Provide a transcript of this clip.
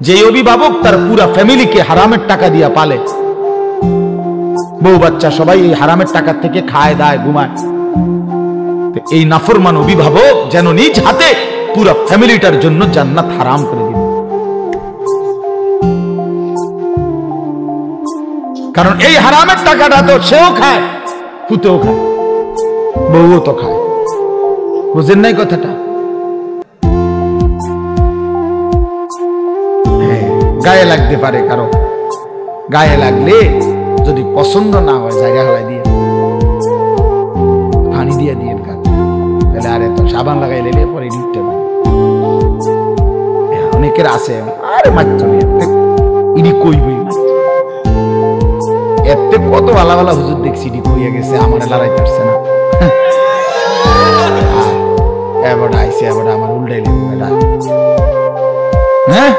যে অভিভাবক তার পুরা ফ্যামিলিকে হারামের টাকা দিয়া পালে, বউ বাচ্চা সবাই এই হারামের টাকা থেকে খায় দায় ঘুমায়, এই নাফরমান অভিভাবক যেন নিজ হাতে পুরা ফ্যামিলিটার জন্য জান্নাত হারাম করে দিবে। কারণ এই হারামের টাকাটা তো সেও খায়, পুতেও খায়, বউও তো খায়। বুঝেন নাই কথাটা? গায়ে লাগতে পারে, কারো গায়ে লাগলে যদি পছন্দ না হয় জায়গা হলাই দিয়ে পানি দিয়ে দিয়ে তাহলে আরে তো সাবান লাগাই লেলে পরে লিখতে পারে। অনেকের আছে আরে মাত্র ইনি কইবই এতে কত ভালো ভালো হুজুর দেখছি ইনি কইয়া গেছে আমার লড়াইতে পারছে না। এবার আইসে এবার আমার উল্টাইলে হ্যাঁ